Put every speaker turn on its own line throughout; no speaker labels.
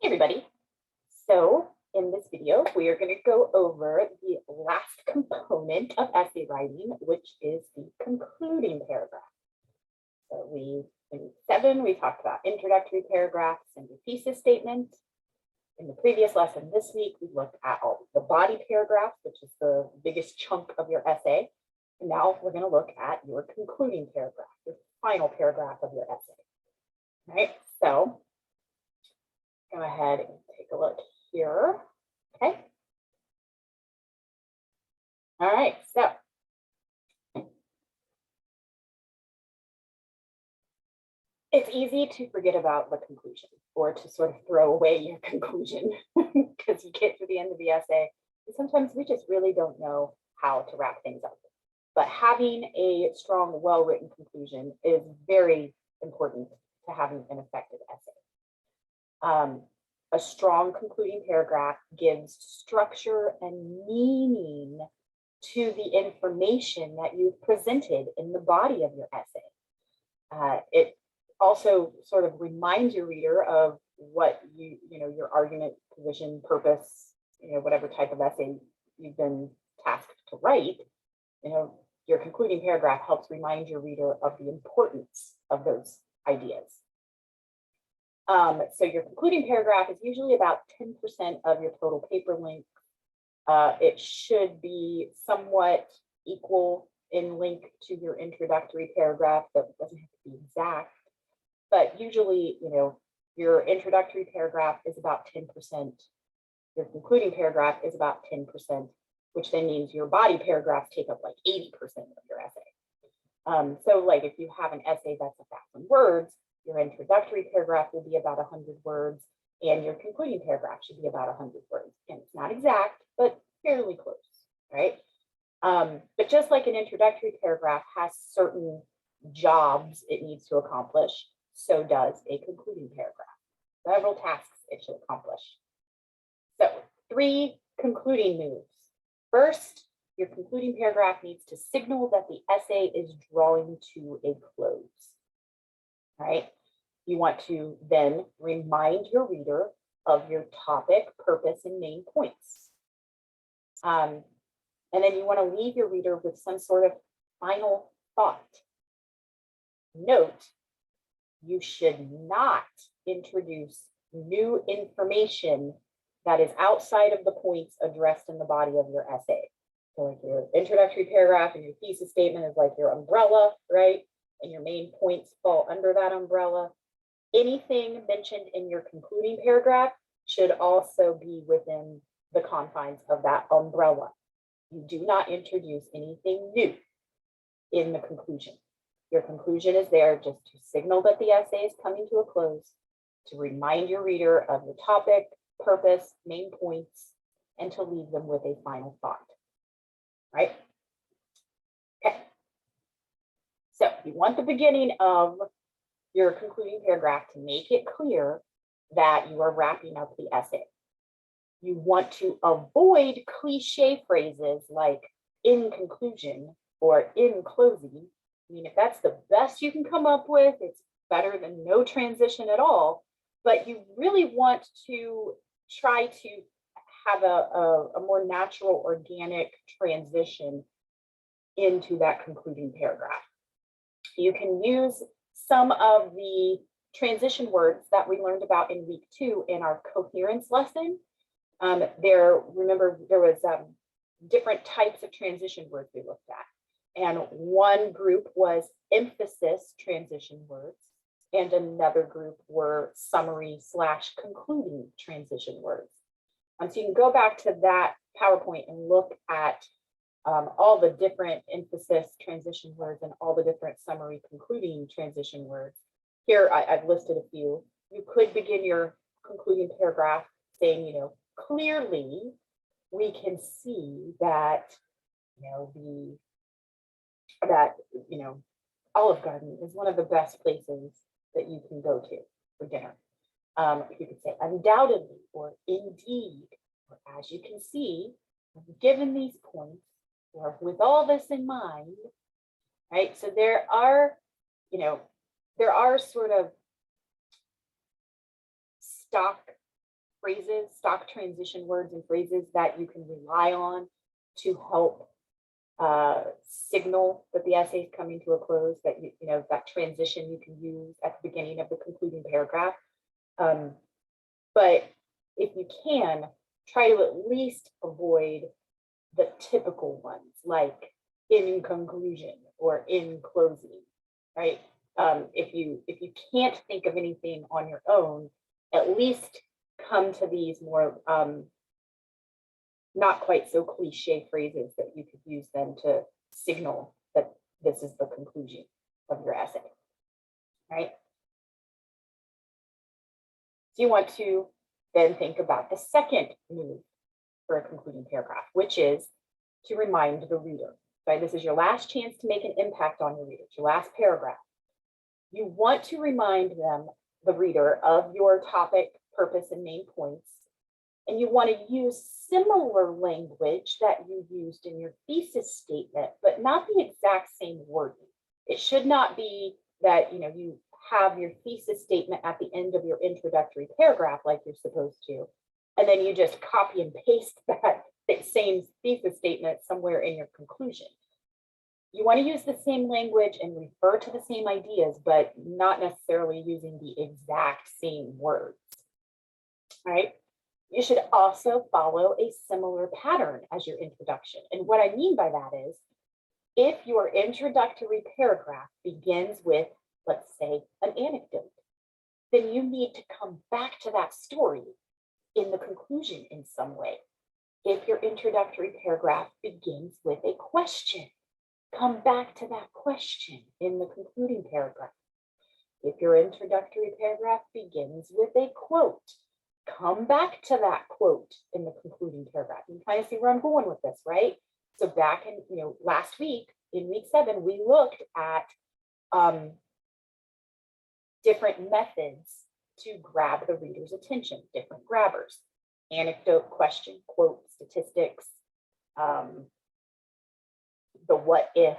Hey everybody. So in this video, we are going to go over the last component of essay writing, which is the concluding paragraph. So in week 7, we talked about introductory paragraphs and your thesis statement. In the previous lesson this week, we looked at all the body paragraphs, which is the biggest chunk of your essay. And now we're going to look at your concluding paragraph, your final paragraph of your essay. All right, so go ahead and take a look here. Okay. All right, so it's easy to forget about the conclusion or to sort of throw away your conclusion because you get to the end of the essay and sometimes we just really don't know how to wrap things up. But having a strong, well-written conclusion is very important to having an effective essay. A strong concluding paragraph gives structure and meaning to the information that you've presented in the body of your essay. It also sort of reminds your reader of what your argument, position, purpose, whatever type of essay you've been tasked to write. Your concluding paragraph helps remind your reader of the importance of those ideas. So your concluding paragraph is usually about 10% of your total paper length. It should be somewhat equal in length to your introductory paragraph. That doesn't have to be exact, but usually, your introductory paragraph is about 10%. Your concluding paragraph is about 10%, which then means your body paragraphs take up like 80% of your essay. So like if you have an essay that's 1,000 words, your introductory paragraph will be about 100 words, and your concluding paragraph should be about 100 words. And it's not exact, but fairly close, right? But just like an introductory paragraph has certain jobs it needs to accomplish, so does a concluding paragraph. Several tasks it should accomplish. So 3 concluding moves. First, your concluding paragraph needs to signal that the essay is drawing to a close. Right? You want to then remind your reader of your topic, purpose, and main points. And then you want to leave your reader with some sort of final thought. Note, you should not introduce new information that is outside of the points addressed in the body of your essay. So like your introductory paragraph and your thesis statement is like your umbrella, right? And your main points fall under that umbrella. Anything mentioned in your concluding paragraph should also be within the confines of that umbrella. You do not introduce anything new in the conclusion. Your conclusion is there just to signal that the essay is coming to a close, to remind your reader of the topic, purpose, main points, and to leave them with a final thought, right? Okay. So you want the beginning of your concluding paragraph to make it clear that you are wrapping up the essay. You want to avoid cliche phrases like in conclusion or in closing. I mean, if that's the best you can come up with, it's better than no transition at all. But you really want to try to have a more natural, organic transition into that concluding paragraph. You can use some of the transition words that we learned about in week 2 in our coherence lesson. Remember, there was different types of transition words we looked at. And one group was emphasis transition words, and another group were summary/concluding transition words. So you can go back to that PowerPoint and look at all the different emphasis transition words and all the different summary concluding transition words. Here, I've listed a few. You could begin your concluding paragraph saying, clearly we can see that, Olive Garden is one of the best places that you can go to for dinner. You could say undoubtedly or indeed, or as you can see, given these points, or with all this in mind, right? So there are sort of stock phrases, stock transition words and phrases that you can rely on to help signal that the essay is coming to a close, that you know that transition you can use at the beginning of the concluding paragraph. But if you can, try to at least avoid the typical ones like in conclusion or in closing, right? If you can't think of anything on your own, at least come to these more not quite so cliche phrases that you could use then to signal that this is the conclusion of your essay, right? So you want to then think about the second move for a concluding paragraph, which is to remind the reader, right? This is your last chance to make an impact on your reader, it's your last paragraph. You want to remind them, the reader, of your topic, purpose, and main points. And you want to use similar language that you used in your thesis statement, but not the exact same wording. It should not be that you have your thesis statement at the end of your introductory paragraph like you're supposed to, and then you just copy and paste that same thesis statement somewhere in your conclusion. You want to use the same language and refer to the same ideas, but not necessarily using the exact same words, right? You should also follow a similar pattern as your introduction. And what I mean by that is, if your introductory paragraph begins with, let's say, an anecdote, then you need to come back to that story in the conclusion in some way. If your introductory paragraph begins with a question, come back to that question in the concluding paragraph. If your introductory paragraph begins with a quote, come back to that quote in the concluding paragraph. You kind of see where I'm going with this, right? So back in, last week, in week 7, we looked at different methods to grab the reader's attention, different grabbers: anecdote, question, quote, statistics, the what if,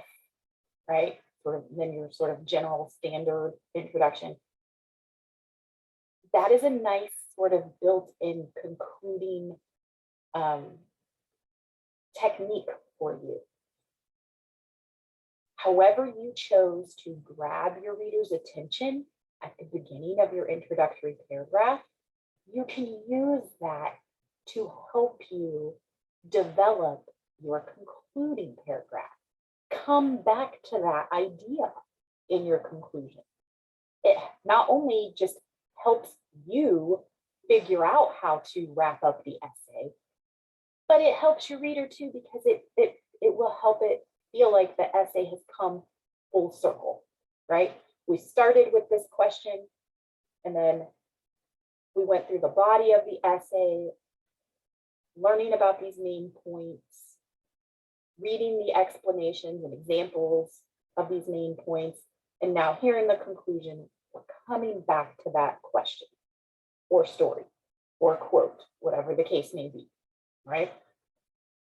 right? Then your sort of general standard introduction. That is a nice sort of built-in concluding technique for you. However you chose to grab your reader's attention at the beginning of your introductory paragraph, you can use that to help you develop your concluding paragraph. Come back to that idea in your conclusion. It not only just helps you figure out how to wrap up the essay, but it helps your reader too, because it will help it feel like the essay has come full circle, right? We started with this question, and then we went through the body of the essay, learning about these main points, reading the explanations and examples of these main points, and now here in the conclusion, we're coming back to that question or story or quote, whatever the case may be, right?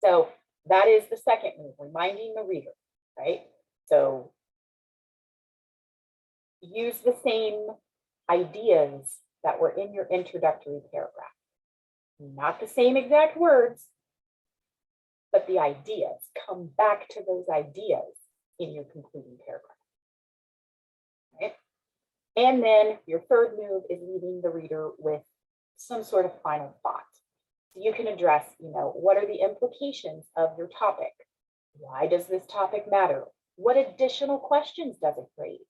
So that is the second move, reminding the reader, right? So use the same ideas that were in your introductory paragraph. Not the same exact words, but the ideas. Come back to those ideas in your concluding paragraph. Right? And then your third move is leaving the reader with some sort of final thought. So you can address, what are the implications of your topic? Why does this topic matter? What additional questions does it raise?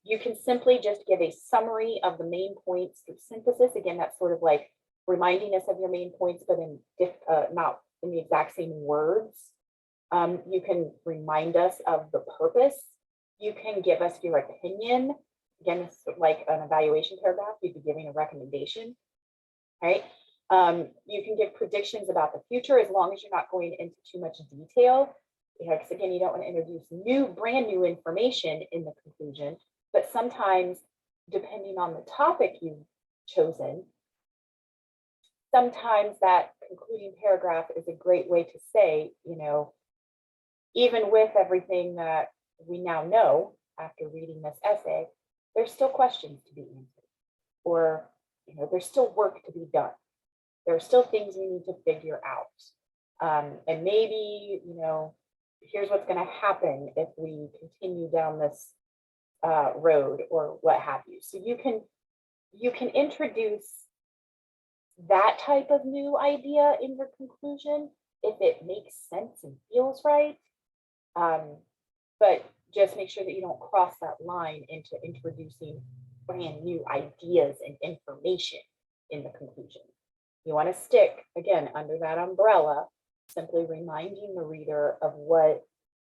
You can simply just give a summary of the main points through synthesis. Again, that's sort of like reminding us of your main points, but in not in the exact same words. You can remind us of the purpose. You can give us your opinion. Again, it's like an evaluation paragraph. You'd be giving a recommendation, right? You can give predictions about the future, as long as you're not going into too much detail. Because again, you don't want to introduce brand new information in the conclusion, but sometimes, depending on the topic you've chosen, sometimes that concluding paragraph is a great way to say, even with everything that we now know after reading this essay, there's still questions to be answered, or there's still work to be done. There are still things we need to figure out. And maybe, here's what's going to happen if we continue down this road or what have you. So you can introduce that type of new idea in your conclusion if it makes sense and feels right. But just make sure that you don't cross that line into introducing brand new ideas and information in the conclusion. You want to stick, again, under that umbrella, simply reminding the reader of what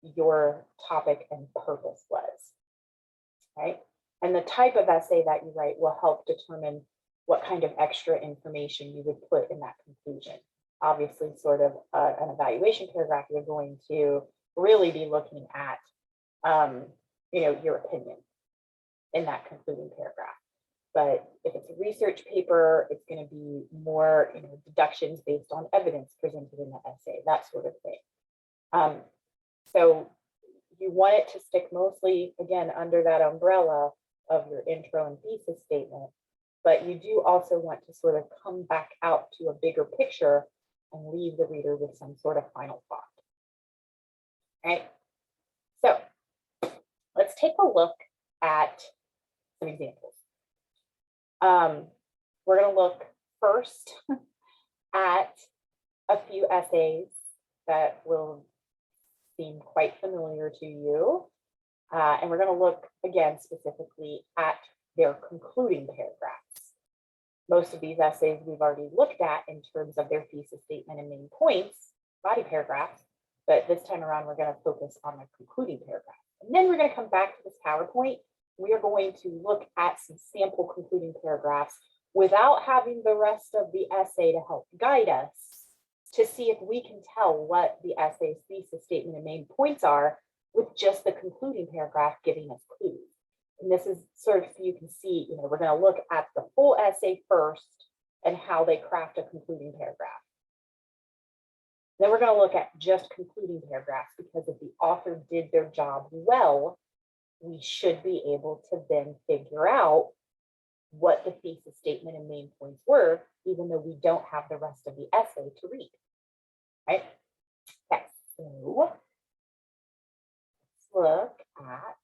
your topic and purpose was, right? And the type of essay that you write will help determine what kind of extra information you would put in that conclusion. Obviously, sort of an evaluation paragraph, you're going to really be looking at, your opinion in that concluding paragraph. But if it's a research paper, it's going to be more, deductions based on evidence presented in the essay, that sort of thing. So you want it to stick mostly, again, under that umbrella of your intro and thesis statement, but you do also want to sort of come back out to a bigger picture and leave the reader with some sort of final thought. Right? So let's take a look at some examples. We're going to look first at a few essays that will seem quite familiar to you. And we're going to look again specifically at their concluding paragraphs. Most of these essays we've already looked at in terms of their thesis statement and main points, body paragraphs, but this time around we're going to focus on their concluding paragraphs. And then we're going to come back to this PowerPoint. We are going to look at some sample concluding paragraphs without having the rest of the essay to help guide us to see if we can tell what the essay's thesis statement and main points are with just the concluding paragraph giving us clues. And this is sort of so you can see, we're going to look at the full essay first and how they craft a concluding paragraph. Then we're going to look at just concluding paragraphs, because if the author did their job well, we should be able to then figure out what the thesis statement and main points were, even though we don't have the rest of the essay to read, right? Okay, so let's look at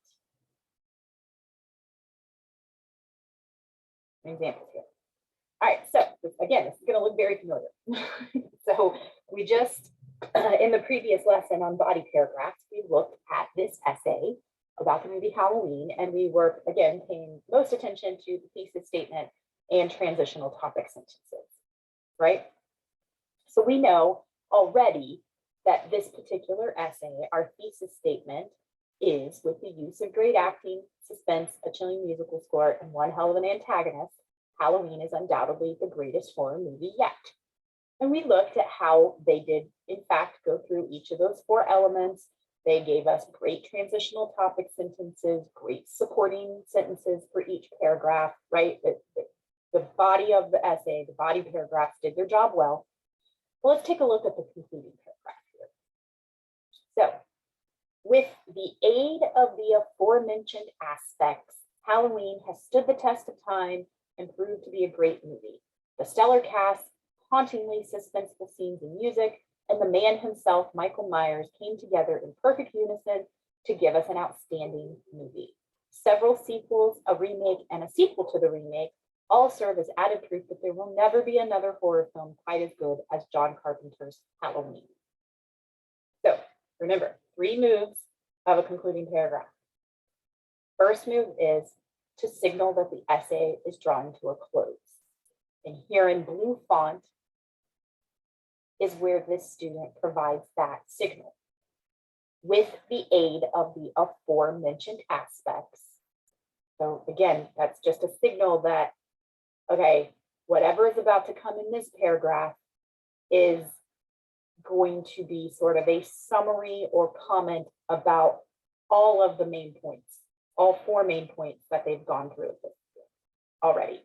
examples here. All right, so again, this is going to look very familiar. So we just, in the previous lesson on body paragraphs, we looked at this essay about the movie Halloween, and we were, again, paying most attention to the thesis statement and transitional topic sentences, right? So we know already that this particular essay, our thesis statement, is with the use of great acting, suspense, a chilling musical score, and one hell of an antagonist, Halloween is undoubtedly the greatest horror movie yet. And we looked at how they did, in fact, go through each of those four elements. They gave us great transitional topic sentences, great supporting sentences for each paragraph, right? The body of the essay, the body paragraphs did their job well. Well, let's take a look at the concluding paragraph here. So, with the aid of the aforementioned aspects, Halloween has stood the test of time and proved to be a great movie. The stellar cast, hauntingly suspenseful scenes and music, and the man himself, Michael Myers, came together in perfect unison to give us an outstanding movie. Several sequels, a remake, and a sequel to the remake all serve as added proof that there will never be another horror film quite as good as John Carpenter's Halloween. So remember, 3 moves of a concluding paragraph. First move is to signal that the essay is drawing to a close. And here in blue font is where this student provides that signal. With the aid of the aforementioned aspects. So again, that's just a signal that, okay, whatever is about to come in this paragraph is going to be sort of a summary or comment about all of the main points, all 4 main points that they've gone through already.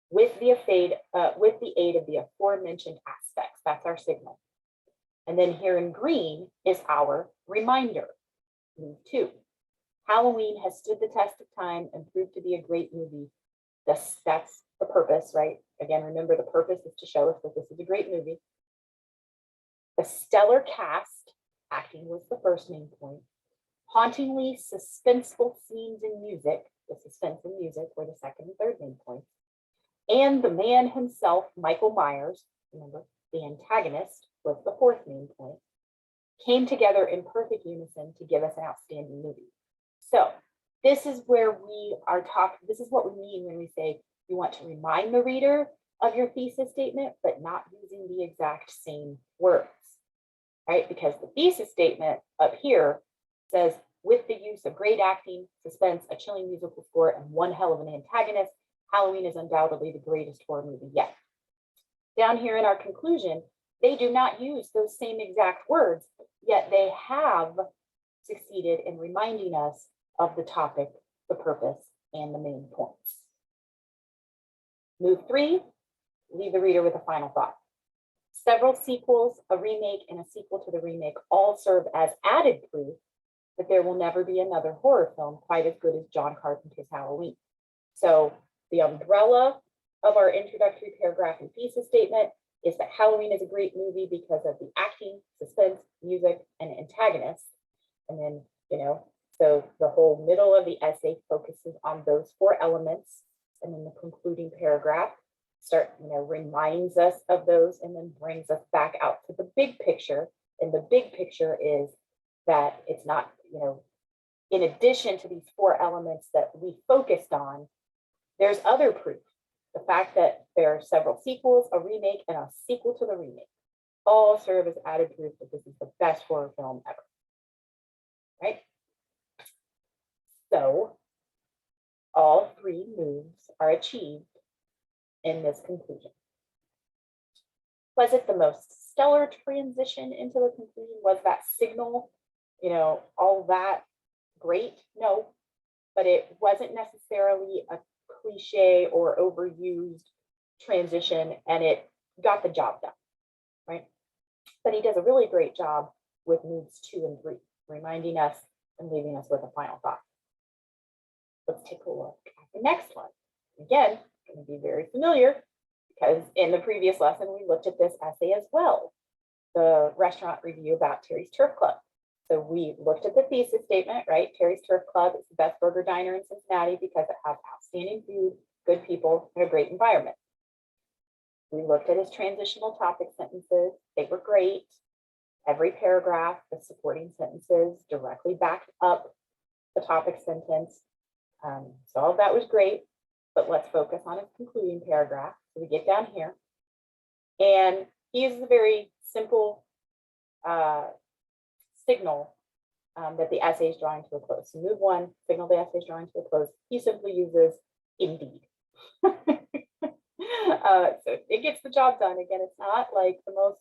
With the aid of the aforementioned aspects, that's our signal. And then here in green is our reminder. Move 2. Halloween has stood the test of time and proved to be a great movie. That's the purpose, right? Again, remember the purpose is to show us that this is a great movie. The stellar cast, acting was the first main point. Hauntingly suspenseful scenes in music, the suspense in music were the second and third main points. And the man himself, Michael Myers, remember, the antagonist, was the fourth main point, came together in perfect unison to give us an outstanding movie. So this is where we are talking, this is what we mean when we say you want to remind the reader of your thesis statement, but not using the exact same words, right? Because the thesis statement up here says, with the use of great acting, suspense, a chilling musical score, and one hell of an antagonist, Halloween is undoubtedly the greatest horror movie yet. Down here in our conclusion, they do not use those same exact words, yet they have succeeded in reminding us of the topic, the purpose, and the main points. Move 3, leave the reader with a final thought. Several sequels, a remake, and a sequel to the remake all serve as added proof that there will never be another horror film quite as good as John Carpenter's Halloween. So the umbrella of our introductory paragraph and thesis statement is that Halloween is a great movie because of the acting, suspense, music, and antagonist. And then, so the whole middle of the essay focuses on those 4 elements. And then the concluding paragraph reminds us of those and then brings us back out to the big picture. And the big picture is that it's not, in addition to these 4 elements that we focused on, there's other proof. The fact that there are several sequels, a remake, and a sequel to the remake all serve as added proof that this is the best horror film ever, right? So all 3 moves are achieved in this conclusion. Was it the most stellar transition into the conclusion? Was that signal, all that great? No, but it wasn't necessarily a cliche or overused transition, and it got the job done, right? But he does a really great job with moves 2 and 3, reminding us and leaving us with a final thought. Let's take a look at the next one. Again, going to be very familiar because in the previous lesson, we looked at this essay as well, the restaurant review about Terry's Turf Club. So we looked at the thesis statement, right? Terry's Turf Club is the best burger diner in Cincinnati because it has outstanding food, good people, and a great environment. We looked at his transitional topic sentences. They were great. Every paragraph, the supporting sentences directly backed up the topic sentence. So all of that was great, but let's focus on his concluding paragraph. So we get down here, and he uses a very simple signal that the essay is drawing to a close. So move 1, signal the essay is drawing to a close. He simply uses indeed. So it gets the job done. Again, it's not like the most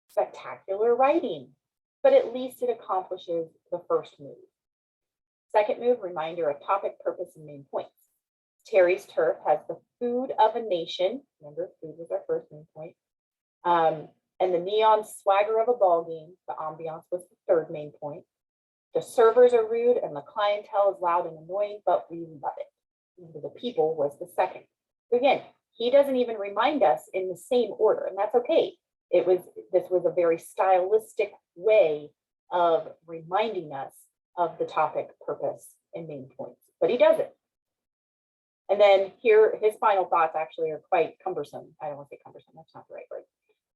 spectacular writing, but at least it accomplishes the first move. Second move, reminder of topic, purpose, and main points. Terry's Turf has the food of a nation. Remember, food was our first main point. And the neon swagger of a ball game, the ambiance, was the third main point. The servers are rude and the clientele is loud and annoying, but we love it. The people was the second. Again, he doesn't even remind us in the same order, and that's okay. This was a very stylistic way of reminding us of the topic, purpose, and main points, but he does it. And then here, his final thoughts actually are quite cumbersome. I don't want to say cumbersome, that's not the right word.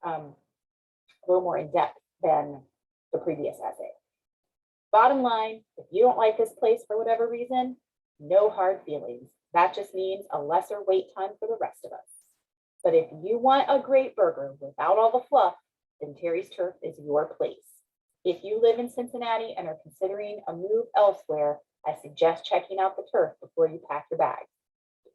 A little more in depth than the previous essay. Bottom line, if you don't like this place for whatever reason, no hard feelings. That just means a lesser wait time for the rest of us. But if you want a great burger without all the fluff, then Terry's Turf is your place. If you live in Cincinnati and are considering a move elsewhere, I suggest checking out the Turf before you pack your bags.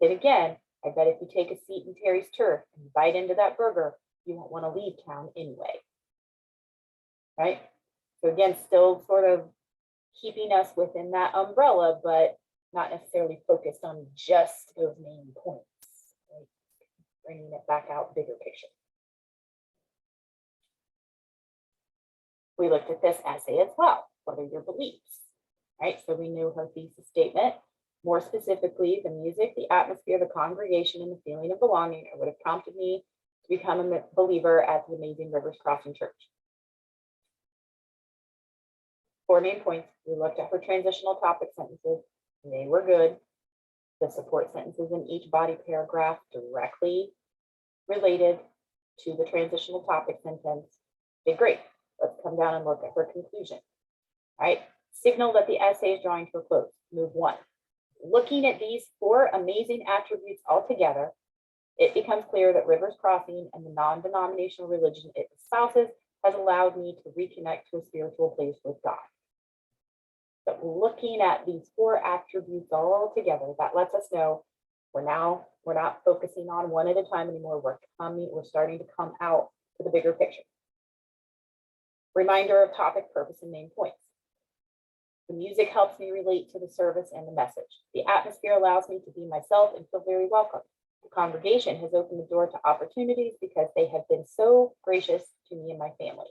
Then again, I bet if you take a seat in Terry's Turf and bite into that burger, you won't want to leave town anyway. Right? So again, still sort of keeping us within that umbrella, but not necessarily focused on just those main points. Right? Bringing it back out, bigger picture. We looked at this essay as well. What are your beliefs? Right? So we knew her thesis statement More specifically, the music, the atmosphere, the congregation, and the feeling of belonging are what have prompted me to become a believer at the amazing Rivers Crossing Church. 4 main points. We looked at her transitional topic sentences. They were good. The support sentences in each body paragraph directly related to the transitional topic sentence. Okay, great. Let's come down and look at her conclusion. All right. Signal that the essay is drawing to a close. Move 1. Looking at these 4 amazing attributes all together, it becomes clear that Rivers Crossing and the non-denominational religion it espouses has allowed me to reconnect to a spiritual place with God. But looking at these 4 attributes all together, that lets us know we're not focusing on one at a time anymore. We're starting to come out to the bigger picture. Reminder of topic, purpose, and main points. The music helps me relate to the service and the message. The atmosphere allows me to be myself and feel very welcome. The congregation has opened the door to opportunities because they have been so gracious to me and my family.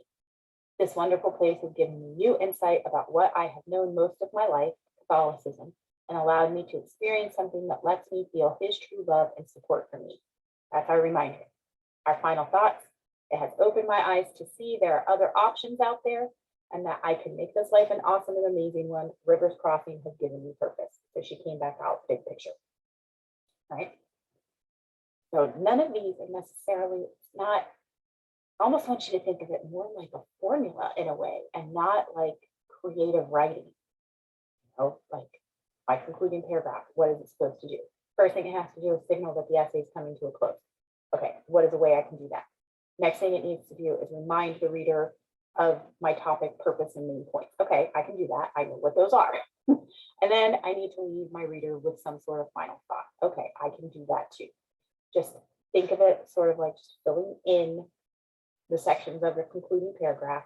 This wonderful place has given me new insight about what I have known most of my life, Catholicism, and allowed me to experience something that lets me feel His true love and support for me. That's our reminder. Our final thoughts. It has opened my eyes to see there are other options out there and that I can make this life an awesome and amazing one. Rivers Crossing has given me purpose. So she came back out, big picture. All right. So none of these are necessarily, it's not, I almost want you to think of it more like a formula in a way and not like creative writing. You know, like by concluding paragraph, what is it supposed to do? First thing it has to do is signal that the essay is coming to a close. Okay, what is a way I can do that? Next thing it needs to do is remind the reader of my topic, purpose, and main points. Okay, I can do that. I know what those are. And then I need to leave my reader with some sort of final thought. Okay, I can do that too. Just think of it sort of like just filling in the sections of the concluding paragraph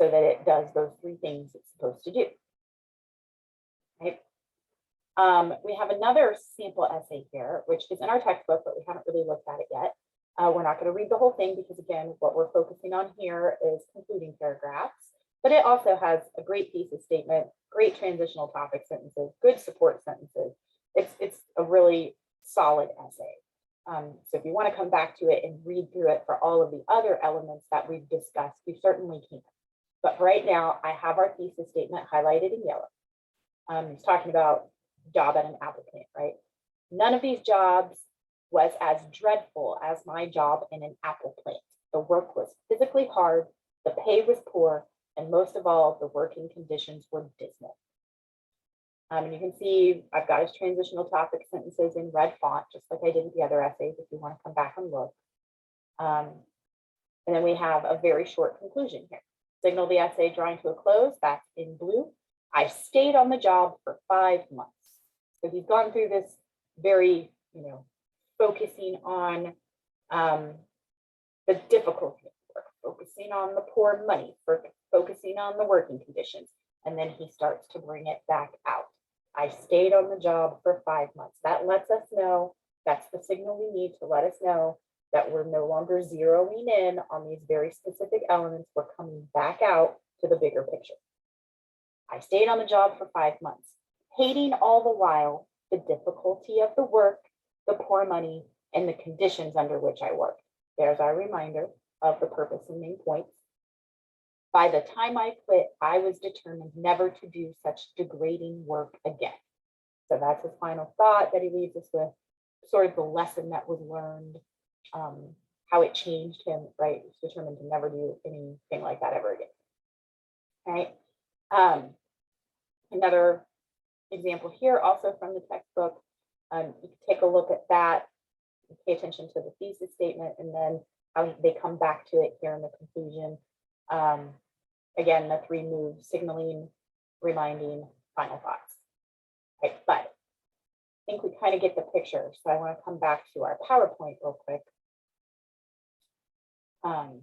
so that it does those 3 things it's supposed to do. Right? We have another sample essay here, which is in our textbook, but we haven't really looked at it yet. We're not going to read the whole thing because, again, what we're focusing on here is concluding paragraphs, but it also has a great thesis statement, great transitional topic sentences, good support sentences. It's a really solid essay. So if you want to come back to it and read through it for all of the other elements that we've discussed, you certainly can. But right now, I have our thesis statement highlighted in yellow. It's talking about job at an apple plant, right? None of these jobs was as dreadful as my job in an apple plant. The work was physically hard, the pay was poor, and most of all, the working conditions were dismal. And you can see I've got his transitional topic sentences in red font, just like I did with the other essays, if you want to come back and look. And then we have a very short conclusion here. Signal the essay drawing to a close, that's in blue. I stayed on the job for 5 months. So he's gone through this very, focusing on the difficulty of work, focusing on the poor money, focusing on the working conditions. And then he starts to bring it back out. I stayed on the job for 5 months. That lets us know, that's the signal we need to let us know that we're no longer zeroing in on these very specific elements. We're coming back out to the bigger picture. I stayed on the job for 5 months, hating all the while the difficulty of the work, the poor money, and the conditions under which I worked. There's our reminder of the purpose and main points. By the time I quit, I was determined never to do such degrading work again. So that's his final thought that he leaves us with, sort of the lesson that was learned, how it changed him, right? He's determined to never do anything like that ever again. All right. Another example here, also from the textbook. You can take a look at that, pay attention to the thesis statement, and then how they come back to it here in the conclusion. Again, the 3 moves: signaling, reminding, final thoughts. Right, but I think we kind of get the picture. So I want to come back to our PowerPoint real quick. So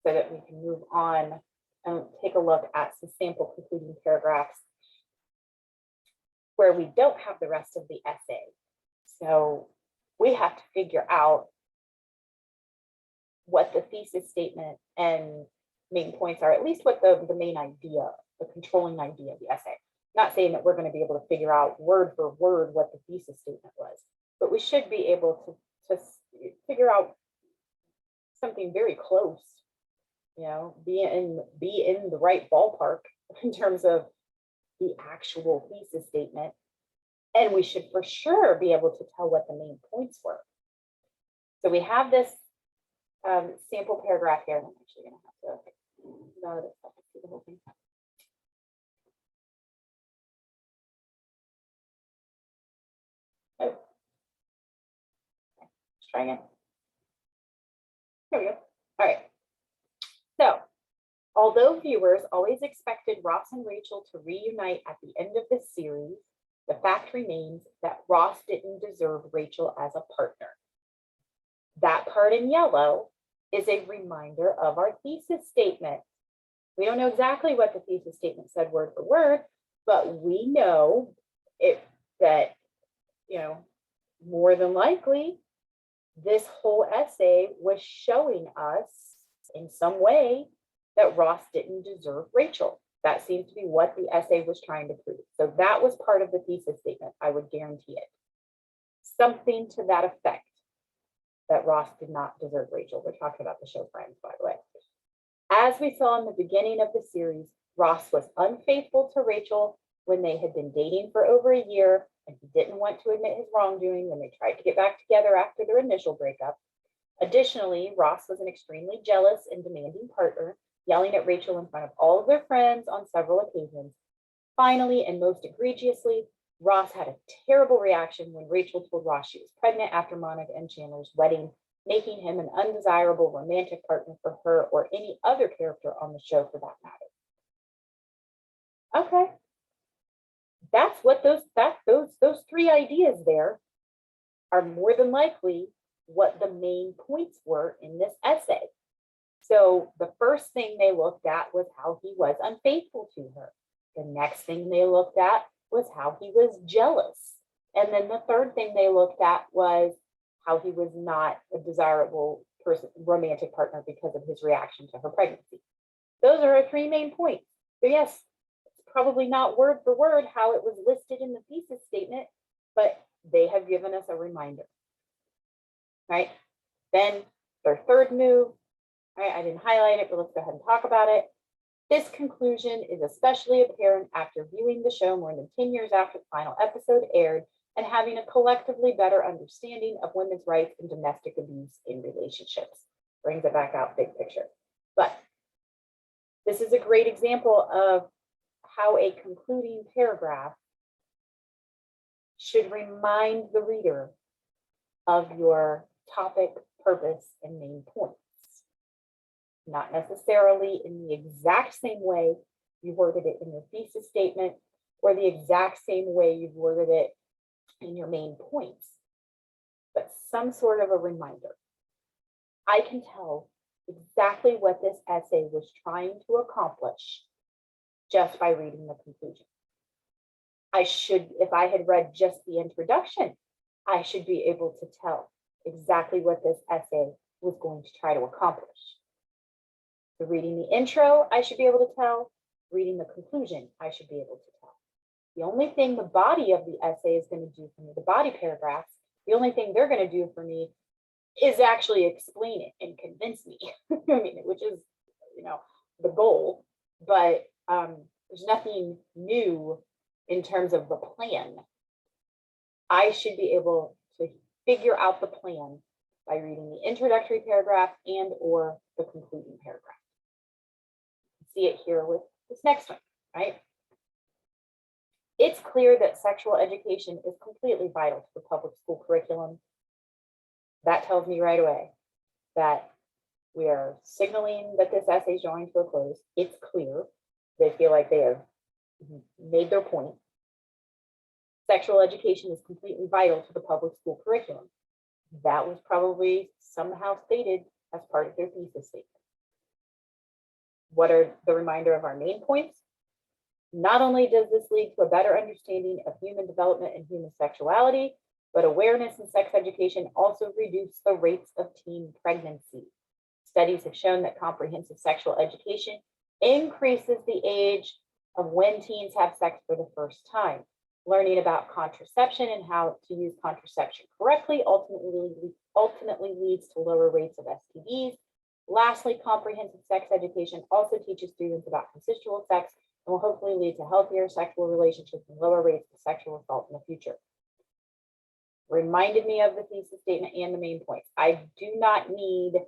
that we can move on and take a look at some sample concluding paragraphs where we don't have the rest of the essay. So we have to figure out what the thesis statement and main points are, at least what the main idea, the controlling idea of the essay. Not saying that we're going to be able to figure out word for word what the thesis statement was, but we should be able to figure out something very close, be in the right ballpark in terms of the actual thesis statement. And we should for sure be able to tell what the main points were. So we have this sample paragraph here. I'm actually going to have to load it up to see the whole thing. Oh. Okay. Let's try again. There we go. All right. So, although viewers always expected Ross and Rachel to reunite at the end of the series, the fact remains that Ross didn't deserve Rachel as a partner. That part in yellow is a reminder of our thesis statement. We don't know exactly what the thesis statement said word for word, but we know that more than likely, this whole essay was showing us in some way that Ross didn't deserve Rachel. That seems to be what the essay was trying to prove. So that was part of the thesis statement, I would guarantee it. Something to that effect, that Ross did not deserve Rachel. We're talking about the show Friends, by the way. As we saw in the beginning of the series, Ross was unfaithful to Rachel when they had been dating for over a year, and he didn't want to admit his wrongdoing when they tried to get back together after their initial breakup. Additionally, Ross was an extremely jealous and demanding partner, yelling at Rachel in front of all of their friends on several occasions. Finally, and most egregiously, Ross had a terrible reaction when Rachel told Ross she was pregnant after Monica and Chandler's wedding, making him an undesirable romantic partner for her or any other character on the show for that matter. Okay. That's what those three ideas there are more than likely what the main points were in this essay. So the first thing they looked at was how he was unfaithful to her. The next thing they looked at was how he was jealous. And then the third thing they looked at was how he was not a desirable romantic partner because of his reaction to her pregnancy. Those are our three main points. So yes, it's probably not word for word how it was listed in the thesis statement, but they have given us a reminder, right? Then their third move, right? I didn't highlight it, but let's go ahead and talk about it. This conclusion is especially apparent after viewing the show more than 10 years after the final episode aired and having a collectively better understanding of women's rights and domestic abuse in relationships. Brings it back out big picture. But this is a great example of how a concluding paragraph should remind the reader of your topic, purpose, and main points. Not necessarily in the exact same way you worded it in your thesis statement or the exact same way you've worded it in your main points, but some sort of a reminder. I can tell exactly what this essay was trying to accomplish just by reading the conclusion. I should, if I had read just the introduction, I should be able to tell exactly what this essay was going to try to accomplish. So reading the intro, I should be able to tell. Reading the conclusion, I should be able to tell. The only thing the body of the essay is going to do for me, the body paragraphs, the only thing they're going to do for me is actually explain it and convince me. I mean, which is, the goal, but there's nothing new in terms of the plan. I should be able to figure out the plan by reading the introductory paragraph and or the concluding paragraph. See it here with this next one, right? It's clear that sexual education is completely vital to the public school curriculum. That tells me right away that we are signaling that this essay is drawing to a close. It's clear. They feel like they have made their point. Sexual education is completely vital to the public school curriculum. That was probably somehow stated as part of their thesis statement. What are the reminder of our main points? Not only does this lead to a better understanding of human development and human sexuality, but awareness in sex education also reduces the rates of teen pregnancy. Studies have shown that comprehensive sexual education increases the age of when teens have sex for the first time. Learning about contraception and how to use contraception correctly ultimately leads to lower rates of STDs. Lastly, comprehensive sex education also teaches students about consensual sex and will hopefully lead to healthier sexual relationships and lower rates of sexual assault in the future. Reminded me of the thesis statement and the main points. I do not need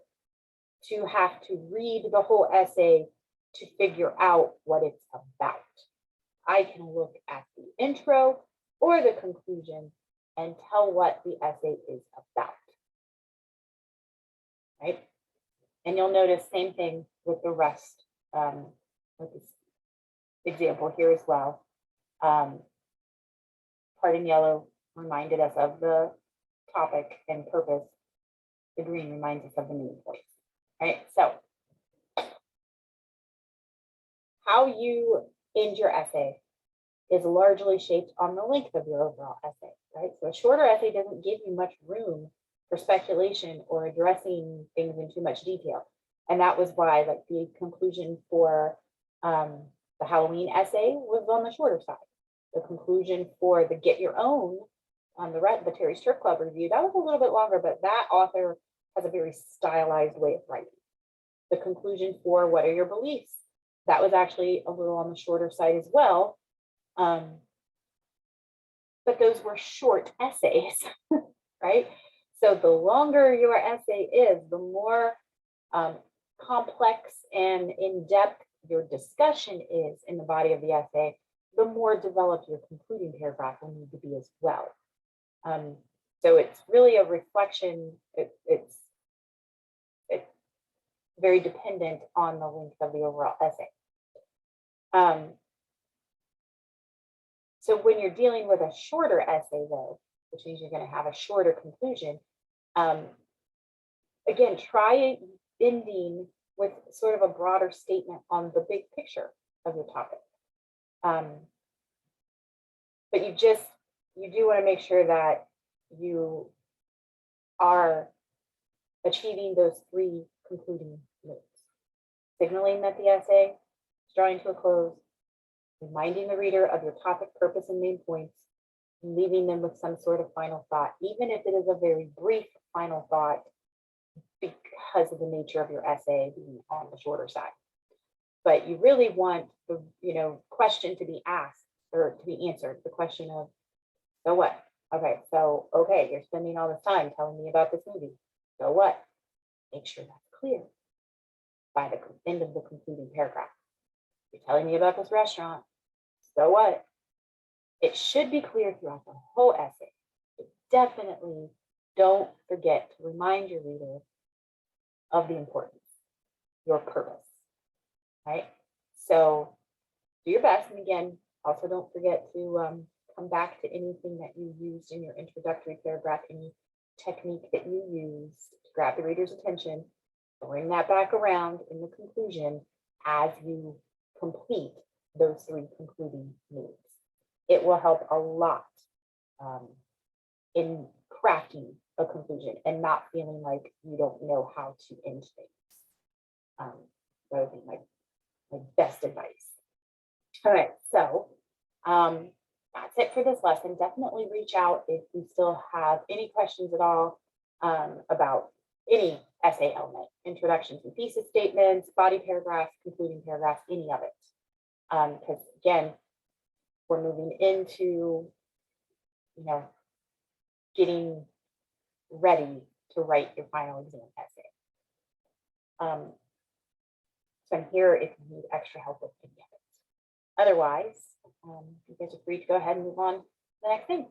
to have to read the whole essay to figure out what it's about. I can look at the intro or the conclusion and tell what the essay is about, right? And you'll notice same thing with the rest, with this example here as well. Part in yellow reminded us of the topic and purpose. The green reminds us of the main points, right? So how you end your essay is largely shaped on the length of your overall essay, right? So a shorter essay doesn't give you much room for speculation or addressing things in too much detail. And that was why, like, the conclusion for the Halloween essay was on the shorter side. The conclusion for the Get Your Own on the Terry Strip Club review, that was a little bit longer, but that author has a very stylized way of writing. The conclusion for What Are Your Beliefs? That was actually a little on the shorter side as well. But those were short essays, right? So the longer your essay is, the more complex and in-depth your discussion is in the body of the essay, the more developed your concluding paragraph will need to be as well. So it's really a reflection. It's very dependent on the length of the overall essay. So when you're dealing with a shorter essay, though, which means you're going to have a shorter conclusion, again, try ending with sort of a broader statement on the big picture of your topic. But you do want to make sure that you are achieving those three concluding notes: signaling that the essay is drawing to a close, reminding the reader of your topic, purpose, and main points, and leaving them with some sort of final thought, even if it is a very brief final thought, because of the nature of your essay being on the shorter side. But you really want the question to be asked or to be answered. The question of, so what? Okay, you're spending all this time telling me about this movie. So what? Make sure that's clear by the end of the concluding paragraph. You're telling me about this restaurant. So what? It should be clear throughout the whole essay. But definitely don't forget to remind your reader of the importance, your purpose, right? So do your best. And again, also don't forget to come back to anything that you used in your introductory paragraph, any technique that you used to grab the reader's attention. Bring that back around in the conclusion as you complete those three concluding moves. It will help a lot in crafting a conclusion and not feeling like you don't know how to end things. That would be my best advice. All right, so that's it for this lesson. Definitely reach out if you still have any questions at all about any essay element, introduction to thesis statements, body paragraphs, concluding paragraphs, any of it. Because again, we're moving into, getting ready to write your final exam essay. So I'm here if you need extra help with any of it. Otherwise, you guys are free to go ahead and move on to the next thing.